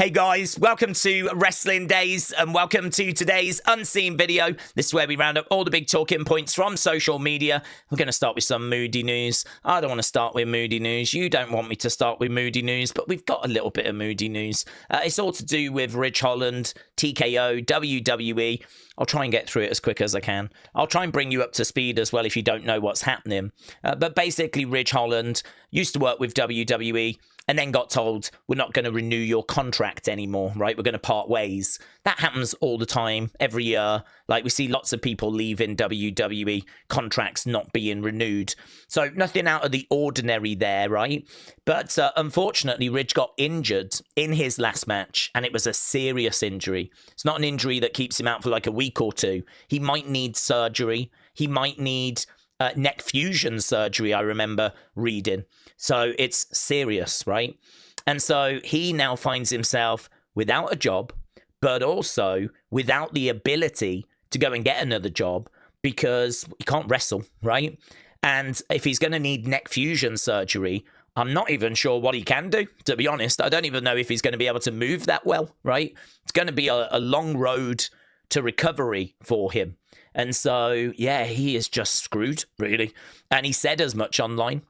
Hey guys, welcome to Wrestling Daze and welcome to today's unseen video. This is where we round up all the big talking points from social media. We're going to start with some moody news. I don't want to start with moody news. You don't want me to start with moody news, but we've got a little bit of moody news. It's all to do with Ridge Holland, TKO, WWE. I'll try and get through it as quick as I can. I'll try and bring you up to speed as well if you don't know what's happening. But basically, Ridge Holland used to work with WWE and then got told, we're not going to renew your contract anymore, right? We're going to part ways. That happens all the time, every year. Like, we see lots of people leaving WWE, contracts not being renewed. So nothing out of the ordinary there, right? But unfortunately, Ridge got injured in his last match, and it was a serious injury. It's not an injury that keeps him out for like a week or two. He might need surgery. He might need neck fusion surgery, I remember reading. So it's serious, right? And so he now finds himself without a job, but also without the ability to go and get another job because he can't wrestle, right? And if he's going to need neck fusion surgery, I'm not even sure what he can do, to be honest. I don't even know if he's going to be able to move that well, right? It's going to be a long road to recovery for him. And so, yeah, he is just screwed, really. And he said as much online.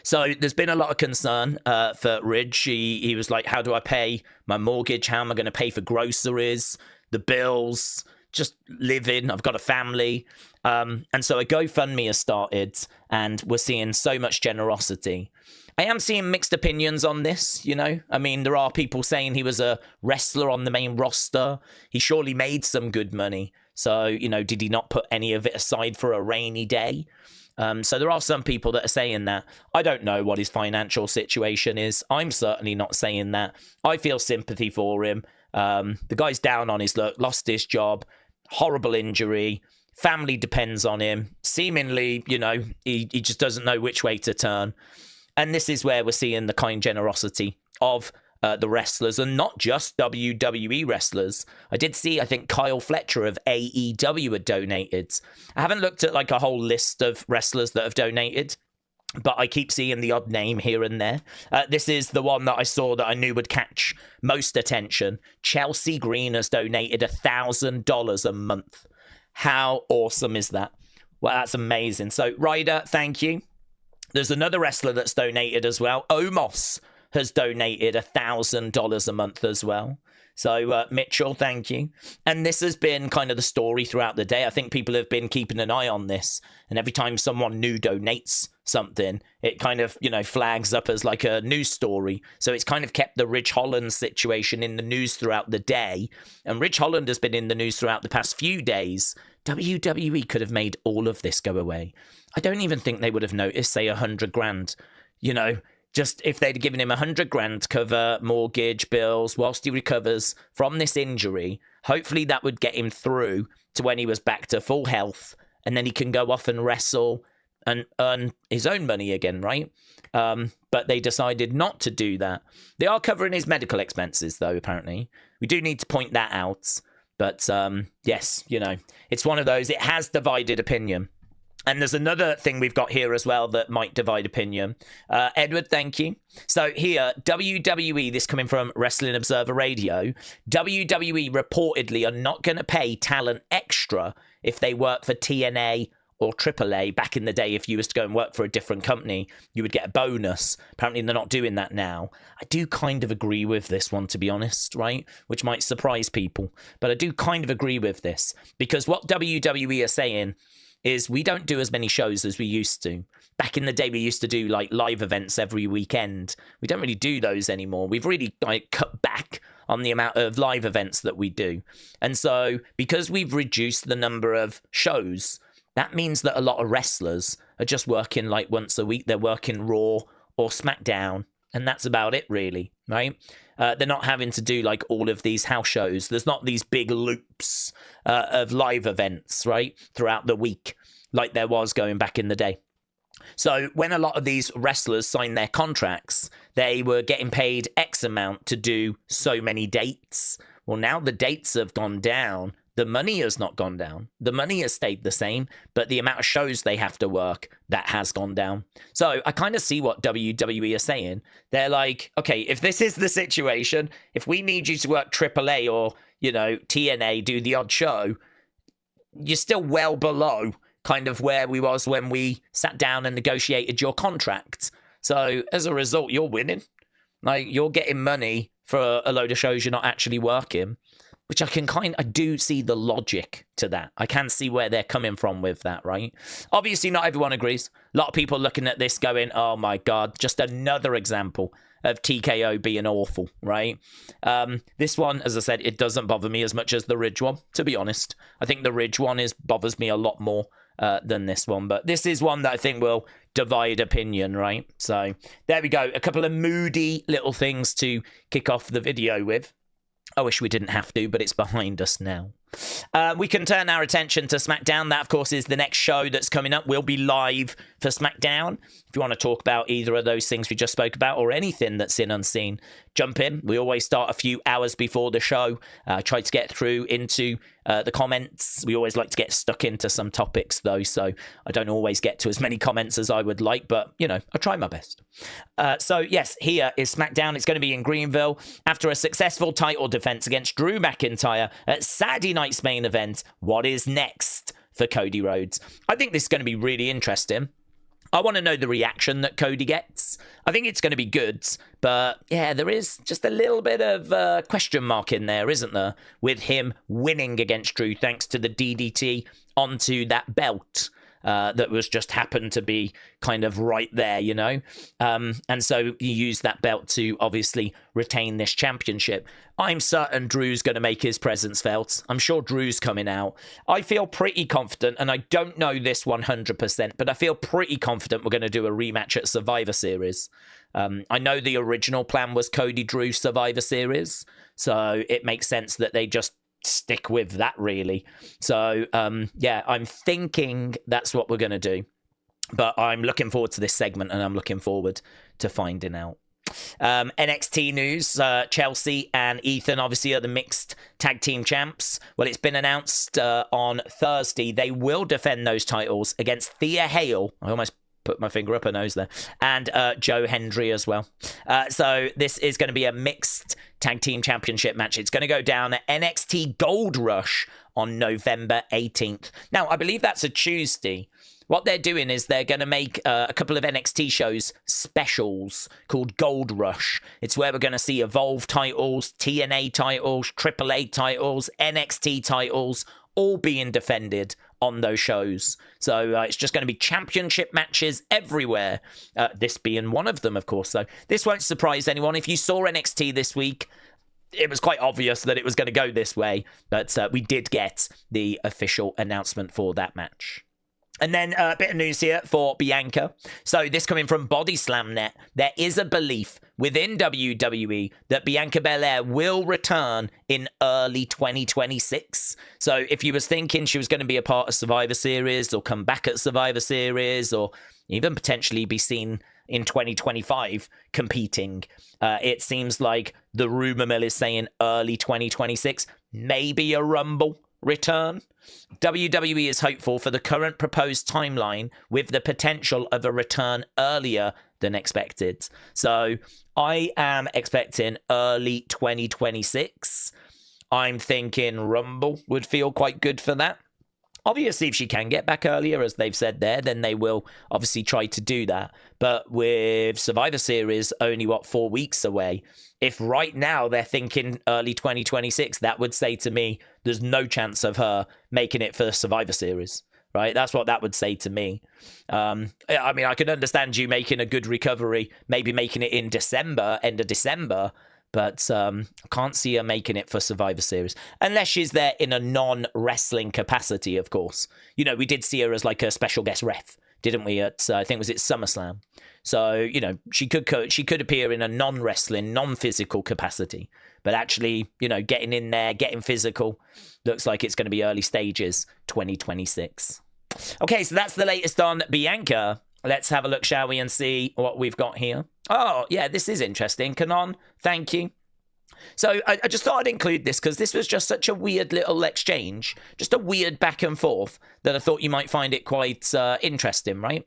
So there's been a lot of concern for Ridge. He was like, how do I pay my mortgage? How am I going to pay for groceries, the bills, just living? I've got a family. And so a GoFundMe has started, and we're seeing so much generosity. I am seeing mixed opinions on this, you know. I mean, there are people saying he was a wrestler on the main roster. He surely made some good money. So, you know, did he not put any of it aside for a rainy day? So there are some people that are saying that. I don't know what his financial situation is. I'm certainly not saying that. I feel sympathy for him. The guy's down on his luck, lost his job, horrible injury. Family depends on him. Seemingly, you know, he just doesn't know which way to turn. And this is where we're seeing the kind generosity of the wrestlers, and not just WWE wrestlers. I did see, I think, Kyle Fletcher of AEW had donated. I haven't looked at like a whole list of wrestlers that have donated, but I keep seeing the odd name here and there. This is the one that I saw that I knew would catch most attention. Chelsea Green has donated $1,000 a month. How awesome is that? Well, that's amazing. So, Ryder, thank you. There's another wrestler that's donated as well. Omos has donated $1,000 a month as well. So, Mitchell, thank you. And this has been kind of the story throughout the day. I think people have been keeping an eye on this. And every time someone new donates something, it kind of, you know, flags up as like a news story. So it's kind of kept the Ridge Holland situation in the news throughout the day. And Ridge Holland has been in the news throughout the past few days. WWE could have made all of this go away. I don't even think they would have noticed, say, 100 grand. You know, just if they'd given him 100 grand to cover mortgage, bills, whilst he recovers from this injury, hopefully that would get him through to when he was back to full health, and then he can go off and wrestle and earn his own money again, right? But they decided not to do that. They are covering his medical expenses, though, apparently. We do need to point that out. But, yes, you know, it's one of those. It has divided opinion. And there's another thing we've got here as well that might divide opinion. Edward, thank you. So here, WWE, this coming from Wrestling Observer Radio, WWE reportedly are not going to pay talent extra if they work for TNA or AAA. Back in the day, if you was to go and work for a different company, you would get a bonus. Apparently, they're not doing that now. I do kind of agree with this one, to be honest, right? Which might surprise people. But I do kind of agree with this. Because what WWE are saying is we don't do as many shows as we used to. Back in the day, we used to do like live events every weekend. We don't really do those anymore. We've really like cut back on the amount of live events that we do. And so because we've reduced the number of shows, that means that a lot of wrestlers are just working like once a week. They're working Raw or Smackdown, and that's about it really, right? They're not having to do like all of these house shows. There's not these big loops of live events, right, throughout the week like there was going back in the day. So when a lot of these wrestlers signed their contracts, they were getting paid X amount to do so many dates. Well, now the dates have gone down The money has not gone down. The money has stayed the same, but the amount of shows they have to work, that has gone down. So I kind of see what WWE are saying. They're like, okay, if this is the situation, if we need you to work AAA or, TNA, do the odd show, you're still well below kind of where we was when we sat down and negotiated your contract. So as a result, you're winning. Like, you're getting money for a load of shows you're not actually working, which I do see the logic to that. I can see where they're coming from with that, right? Obviously, not everyone agrees. A lot of people looking at this going, oh my God, just another example of TKO being awful, right? This one, as I said, it doesn't bother me as much as the Ridge one, to be honest. I think the Ridge one bothers me a lot more than this one, but this is one that I think will divide opinion, right? So there we go. A couple of moody little things to kick off the video with. I wish we didn't have to, but it's behind us now. We can turn our attention to Smackdown. That, of course, is the next show that's coming up. We'll be live for Smackdown. If you want to talk about either of those things we just spoke about or anything that's in Unseen, jump in. We always start a few hours before the show. Try to get through into the comments. We always like to get stuck into some topics, though, so I don't always get to as many comments as I would like, but, I try my best. So, yes, here is Smackdown. It's going to be in Greenville after a successful title defense against Drew McIntyre at Saturday night's main event. What is next for Cody Rhodes? I think this is going to be really interesting. I want to know the reaction that Cody gets. I think it's going to be good, but yeah, there is just a little bit of question mark in there, isn't there? With him winning against Drew thanks to the DDT onto that belt. That was just happened to be kind of right there, and so he used that belt to obviously retain this championship. I'm certain Drew's going to make his presence felt. I'm sure Drew's coming out. I feel pretty confident, and I don't know this 100%, but I feel pretty confident we're going to do a rematch at Survivor Series. I know the original plan was Cody Drew Survivor Series, so it makes sense that they just stick with that, really. So yeah, I'm thinking that's what we're going to do, but I'm looking forward to this segment and I'm looking forward to finding out. NXT news, Chelsea and Ethan obviously are the mixed tag team champs. Well, it's been announced on Thursday they will defend those titles against Thea Hale. I almost put my finger up her nose there, and Joe Hendry as well. So this is going to be a mixed tag team championship match. It's going to go down at NXT Gold Rush on November 18th. Now, I believe that's a Tuesday. What they're doing is they're going to make a couple of NXT shows specials called Gold Rush. It's where we're going to see Evolve titles, TNA titles, AAA titles, NXT titles, all being defended on those shows. So it's just going to be championship matches everywhere. This being one of them, of course. So this won't surprise anyone. If you saw NXT this week, it was quite obvious that it was going to go this way. But we did get the official announcement for that match. And then a bit of news here for Bianca. So this coming from Body Slam Net. There is a belief within WWE that Bianca Belair will return in early 2026. So if you was thinking she was going to be a part of Survivor Series or come back at Survivor Series or even potentially be seen in 2025 competing, it seems like the rumor mill is saying early 2026, maybe a Rumble return. WWE is hopeful for the current proposed timeline with the potential of a return earlier than expected. So I am expecting early 2026. I'm thinking Rumble would feel quite good for that. Obviously, if she can get back earlier, as they've said there, then they will obviously try to do that. But with Survivor Series only, 4 weeks away, if right now they're thinking early 2026, that would say to me there's no chance of her making it for Survivor Series, right? That's what that would say to me. I mean, I can understand you making a good recovery, maybe making it in December, end of December, but I can't see her making it for Survivor Series. Unless she's there in a non-wrestling capacity, of course. You know, we did see her as like a special guest ref, didn't we, at, I think, was it SummerSlam? So, you know, she could appear in a non-wrestling, non-physical capacity. But actually, you know, getting in there, getting physical, looks like it's going to be early stages, 2026. Okay, so that's the latest on Bianca. Let's have a look, shall we, and see what we've got here. Oh, yeah, this is interesting. Kanon, thank you. So I just thought I'd include this because this was just such a weird little exchange, just a weird back and forth that I thought you might find it quite interesting, right?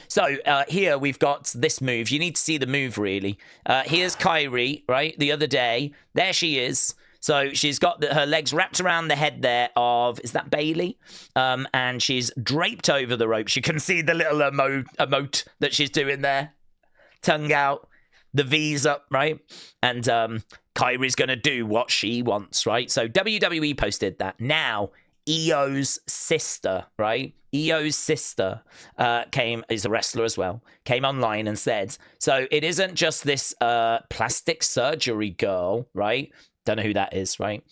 So here we've got this move. You need to see the move, really. Here's Kairi, right? The other day. There she is. So she's got her legs wrapped around the head there of, is that Bailey? And she's draped over the ropes. You can see the little emote that she's doing there. Tongue out. The V's up, right? And Kairi's going to do what she wants, right? So WWE posted that. Now, Io's sister, right? Io's sister is a wrestler as well, came online and said, so it isn't just this plastic surgery girl, right? Don't know who that is, right?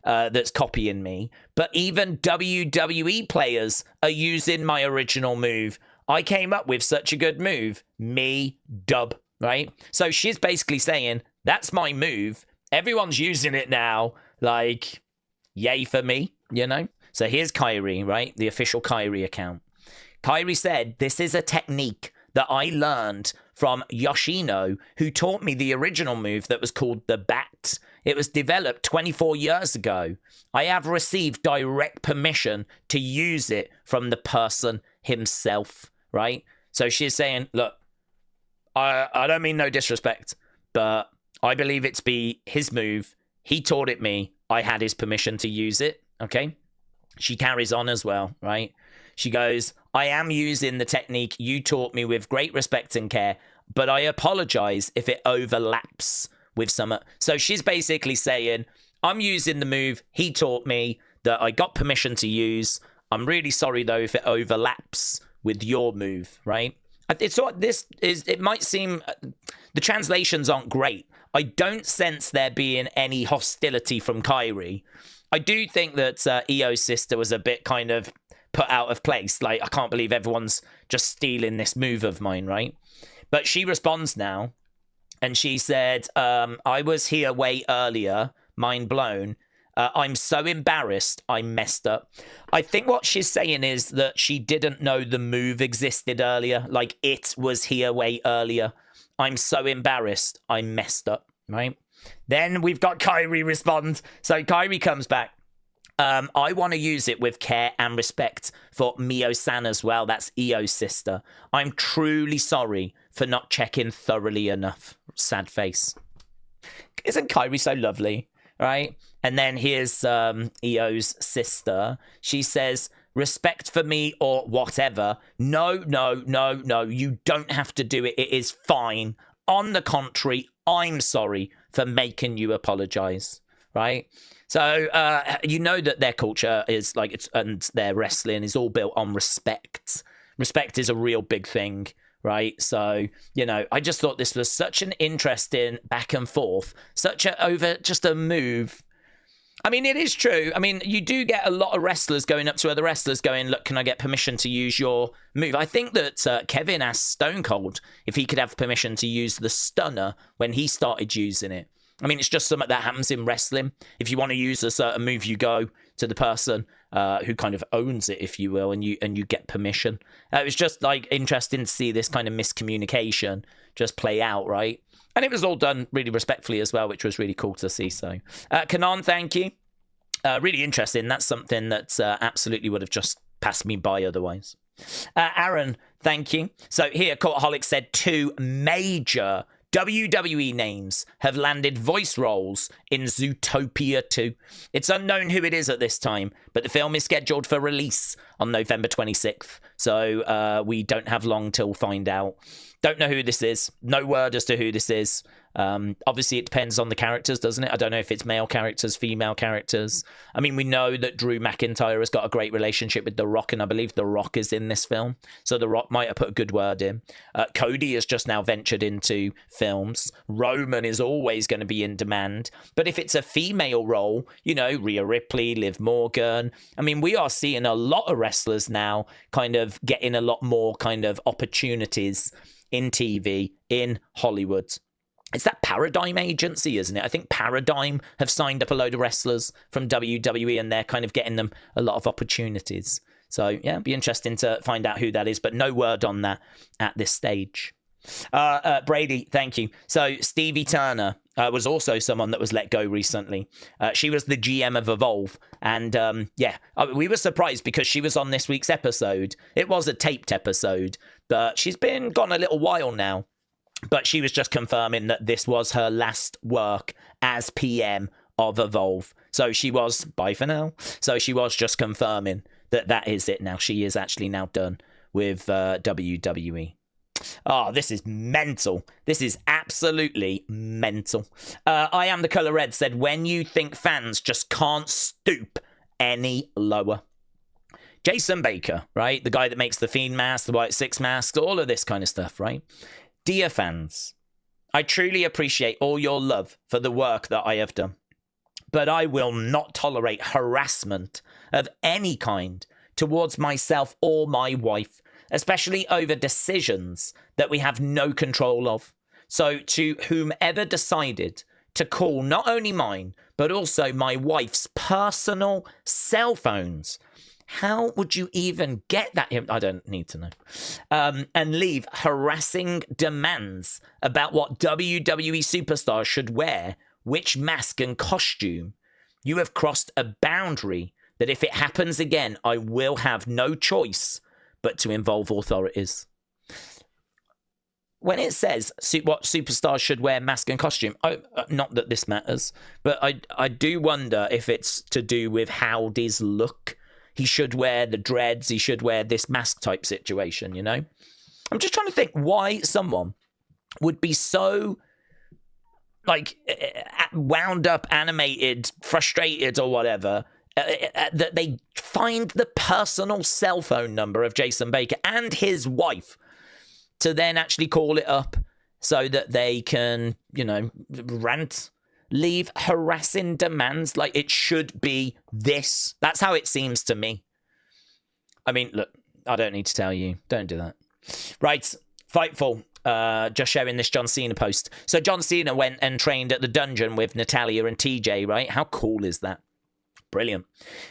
That's copying me. But even WWE players are using my original move. I came up with such a good move. Me, dub. Right? So she's basically saying, that's my move. Everyone's using it now. Like, yay for me, you know? So here's Kairi, right? The official Kairi account. Kairi said, this is a technique that I learned from Yoshino, who taught me the original move that was called the bat. It was developed 24 years ago. I have received direct permission to use it from the person himself, right? So she's saying, look, I don't mean no disrespect, but I believe it to be his move. He taught it me. I had his permission to use it, okay? She carries on as well, right? She goes, I am using the technique you taught me with great respect and care, but I apologize if it overlaps with some... So she's basically saying, I'm using the move he taught me that I got permission to use. I'm really sorry, though, if it overlaps with your move, right? It's what this is. It might seem the translations aren't great. I don't sense there being any hostility from Kairi. I do think that Io's sister was a bit kind of put out of place. Like, I can't believe everyone's just stealing this move of mine, right? But she responds now, and she said, I was here way earlier, mind blown. I'm so embarrassed I messed up. I think what she's saying is that she didn't know the move existed earlier. Like, it was here way earlier. I'm so embarrassed I messed up, right? Then we've got Kairi respond. So Kairi comes back. I want to use it with care and respect for Mio-san as well. That's Io's sister. I'm truly sorry for not checking thoroughly enough. Sad face. Isn't Kairi so lovely? Right? And then here's Io's sister. She says, respect for me or whatever. No, you don't have to do it. It is fine. On the contrary, I'm sorry for making you apologize. Right? So, you know that their culture is like, and their wrestling is all built on respect. Respect is a real big thing. Right. So, you know, I just thought this was such an interesting back and forth, over just a move. I mean, it is true. I mean, you do get a lot of wrestlers going up to other wrestlers going, look, can I get permission to use your move? I think that Kevin asked Stone Cold if he could have permission to use the stunner when he started using it. I mean, it's just something that happens in wrestling. If you want to use a certain move, you go to the person who kind of owns it, if you will, and you get permission. It was just like interesting to see this kind of miscommunication just play out, right? And it was all done really respectfully as well, which was really cool to see. So, Kanan, thank you. Really interesting. That's something that absolutely would have just passed me by otherwise. Aaron, thank you. So here, Cultaholic said 2 major WWE names have landed voice roles in Zootopia 2. It's unknown who it is at this time, but the film is scheduled for release on November 26th. So we don't have long till find out. Don't know who this is. No word as to who this is. Obviously, it depends on the characters, doesn't it? I don't know if it's male characters, female characters. I mean, we know that Drew McIntyre has got a great relationship with The Rock, and I believe The Rock is in this film. So The Rock might have put a good word in. Cody has just now ventured into films. Roman is always going to be in demand. But if it's a female role, you know, Rhea Ripley, Liv Morgan. I mean, we are seeing a lot of wrestlers now kind of getting a lot more kind of opportunities in TV, in Hollywood. It's that Paradigm agency, isn't it? I think Paradigm have signed up a load of wrestlers from WWE, and they're kind of getting them a lot of opportunities. So, yeah, it'd be interesting to find out who that is, but no word on that at this stage. Brady, thank you. So, Stevie Turner, was also someone that was let go recently. She was the GM of Evolve. And we were surprised because she was on this week's episode. It was a taped episode, but she's been gone a little while now. But she was just confirming that this was her last work as PM of Evolve. So she was, bye for now. So she was just confirming that that is it now. She is actually now done with WWE. Oh, this is mental. This is absolutely mental. I Am the Colour Red said, when you think fans just can't stoop any lower. Jason Baker, right? The guy that makes the Fiend mask, the White Six masks, all of this kind of stuff, right? Dear fans, I truly appreciate all your love for the work that I have done, but I will not tolerate harassment of any kind towards myself or my wife, especially over decisions that we have no control of. So to whomever decided to call not only mine, but also my wife's personal cell phones, how would you even get that? I don't need to know. And leave harassing demands about what WWE superstars should wear, which mask and costume. You have crossed a boundary that if it happens again, I will have no choice but to involve authorities. When it says what superstars should wear mask and costume, not that this matters, but I do wonder if it's to do with Howdy's look. He should wear the dreads. He should wear this mask type situation, you know? I'm just trying to think why someone would be so, like, wound up, animated, frustrated or whatever, that they find the personal cell phone number of Jason Baker and his wife to then actually call it up so that they can, you know, rant. Leave harassing demands like it should be this. That's how it seems to me. I mean, look, I don't need to tell you. Don't do that. Right, Fightful. Just sharing this John Cena post. So John Cena went and trained at the dungeon with Natalya and TJ, right? How cool is that? Brilliant.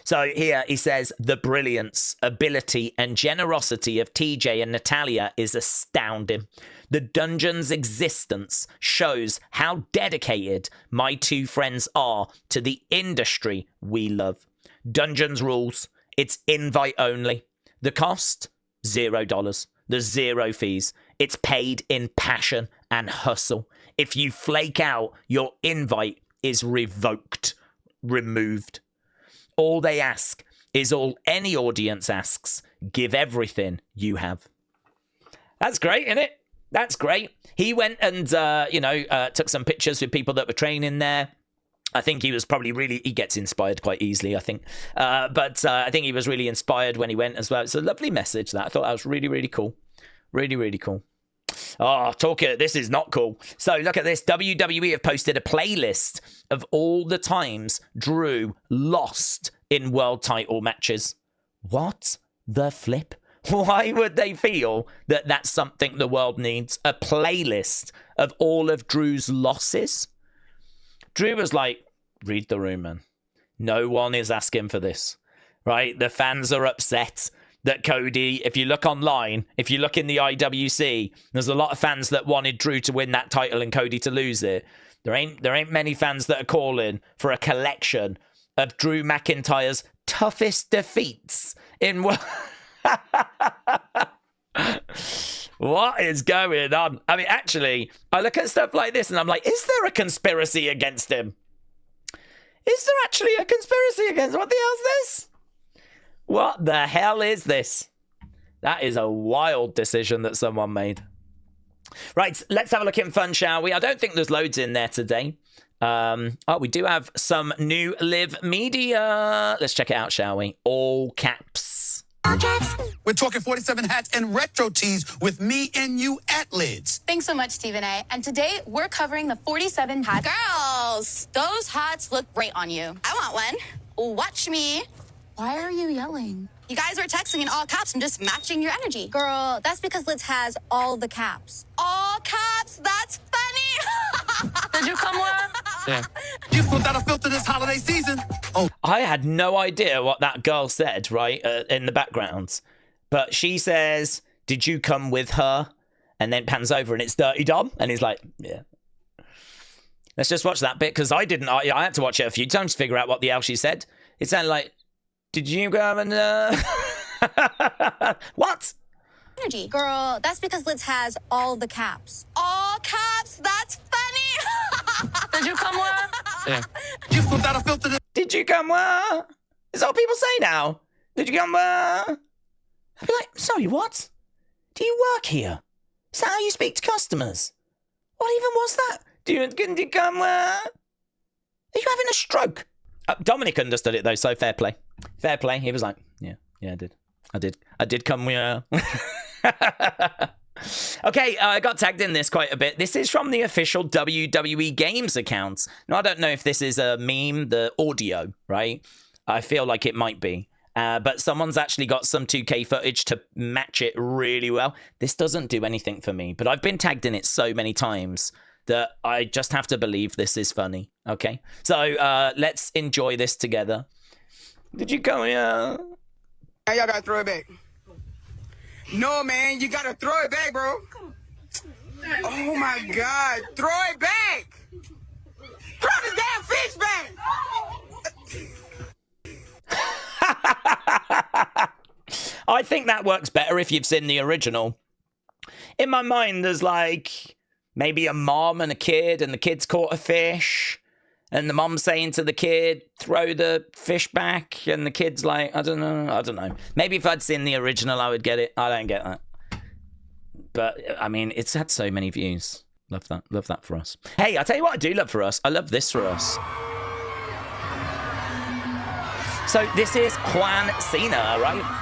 So here he says, the brilliance, ability, and generosity of TJ and Natalya is astounding. The dungeon's existence shows how dedicated my two friends are to the industry we love. Dungeons rules. It's invite only. The cost? $0. There's zero fees. It's paid in passion and hustle. If you flake out, your invite is revoked, removed. All they ask is all any audience asks. Give everything you have. That's great, isn't it? That's great. He went and, took some pictures with people that were training there. I think he was probably he gets inspired quite easily, I think. But I think he was really inspired when he went as well. It's a lovely message, that. I thought that was really, really cool. Really, really cool. Oh, this is not cool. So look at this. WWE have posted a playlist of all the times Drew lost in world title matches. What the flip? Why would they feel that that's something the world needs? A playlist of all of Drew's losses? Drew was like, read the room, man. No one is asking for this, right? The fans are upset that Cody, if you look online, if you look in the IWC, there's a lot of fans that wanted Drew to win that title and Cody to lose it. There ain't many fans that are calling for a collection of Drew McIntyre's toughest defeats in what is going on? I mean, actually, I look at stuff like this and I'm like, is there a conspiracy against him? Is there actually a conspiracy against him? What the hell's this? What the hell is this? That is a wild decision that someone made. Right, let's have a look in fun, shall we? I don't think there's loads in there today. We do have some new live media. Let's check it out, shall we? All caps. All caps. We're talking 47 hats and retro tees with me and you at Lids. Thanks so much, Stephen A. And today we're covering the 47 hats. Girls, those hats look great on you. I want one. Watch me. Why are you yelling? You guys were texting in all caps and just matching your energy. Girl, that's because Liz has all the caps. All caps? That's funny. Did you come with? Yeah. You've without a filter this holiday season. Oh. I had no idea what that girl said, right, in the background. But she says, did you come with her? And then pans over and it's Dirty Dom. And he's like, yeah. Let's just watch that bit, because I didn't. I had to watch it a few times to figure out what the hell she said. It sounded like, did you go and... What? Energy. Girl, that's because Liz has all the caps. All caps? That's funny. Did you come where? Yeah. You flipped out a filter. Did you come where? Is that what people say now? Did you come where? I'd be like, sorry, what? Do you work here? Is that how you speak to customers? What even was that? Do you come where? Are you having a stroke? Dominic understood it though, so fair play. Fair play. He was like, yeah, I did come where. Okay, I got tagged in this quite a bit. This is from the official WWE Games account. Now, I don't know if this is a meme, the audio, right? I feel like it might be. But someone's actually got some 2K footage to match it really well. This doesn't do anything for me, but I've been tagged in it so many times that I just have to believe this is funny, okay? So let's enjoy this together. Did you come here? Hey, y'all gotta throw it back. No, man, you gotta throw it back, bro. Oh, my God. Throw it back. Throw the damn fish back. I think that works better if you've seen the original. In my mind, there's like maybe a mom and a kid, and the kid's caught a fish, and the mom's saying to the kid, throw the fish back, and the kid's like, I don't know. Maybe if I'd seen the original, I would get it. I don't get that. But, I mean, it's had so many views. Love that. Love that for us. Hey, I'll tell you what I do love for us. I love this for us. So, this is Juan Cena, right?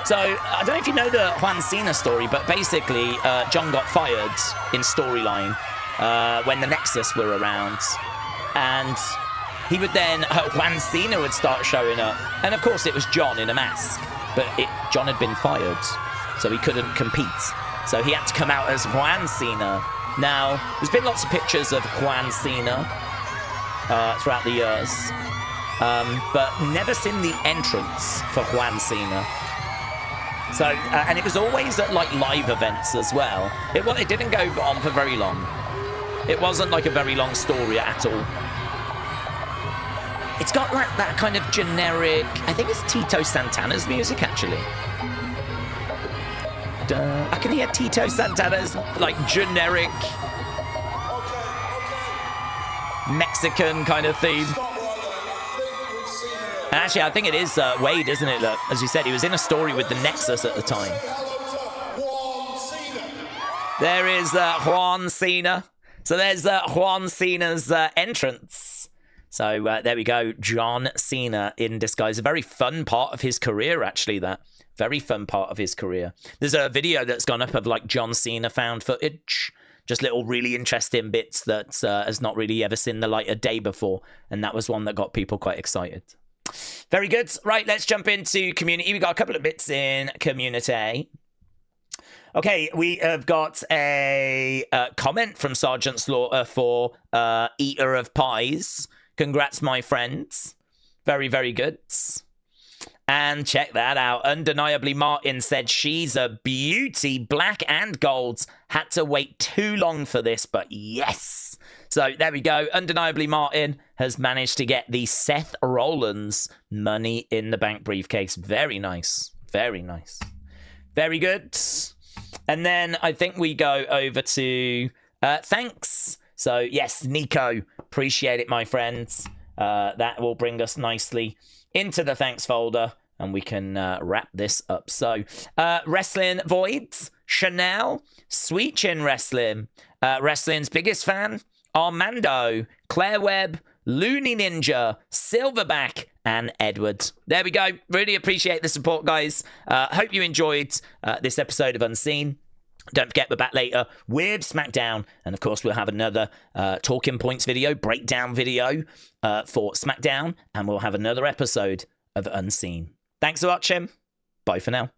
So, I don't know if you know the Juan Cena story, but basically, John got fired in storyline when the Nexus were around. And he would then, Juan Cena would start showing up. And of course, it was John in a mask. But John had been fired, so he couldn't compete. So he had to come out as Juan Cena. Now, there's been lots of pictures of Juan Cena throughout the years. But never seen the entrance for Juan Cena. So, and it was always at like live events as well. It didn't go on for very long. It wasn't like a very long story at all. It's got like that kind of generic, I think it's Tito Santana's music actually. I can hear Tito Santana's like generic Mexican kind of theme. And actually, I think it is Wade, isn't it? Look, as you said, he was in a story with the Nexus at the time. There is Juan Cena. So there's Juan Cena's entrance. So there we go. John Cena in disguise. A very fun part of his career, actually, that. Very fun part of his career. There's a video that's gone up of like John Cena found footage. Just little really interesting bits that has not really ever seen the light of day before. And that was one that got people quite excited. Very good. Right, let's jump into community. We got a couple of bits in community. Okay, we have got a comment from Sergeant Slaughter for Eater of Pies. Congrats, my friends. Very, very good. And check that out. Undeniably, Martin said she's a beauty. Black and golds. Had to wait too long for this, but yes. So there we go. Undeniably, Martin has managed to get the Seth Rollins Money in the Bank briefcase. Very nice. Very nice. Very good. And then I think we go over to thanks. So yes, Nico. Appreciate it, my friends. That will bring us nicely into the thanks folder, and we can wrap this up. So, Wrestling Voids, Chanel, Sweet Chin Wrestling, Wrestling's biggest fan, Armando, Claire Webb, Looney Ninja, Silverback, and Edward. There we go. Really appreciate the support, guys. Hope you enjoyed this episode of Unseen. Don't forget, we're back later with Smackdown. And, of course, we'll have another Talking Points video, breakdown video for Smackdown. And we'll have another episode of Unseen. Thanks for watching. Bye for now.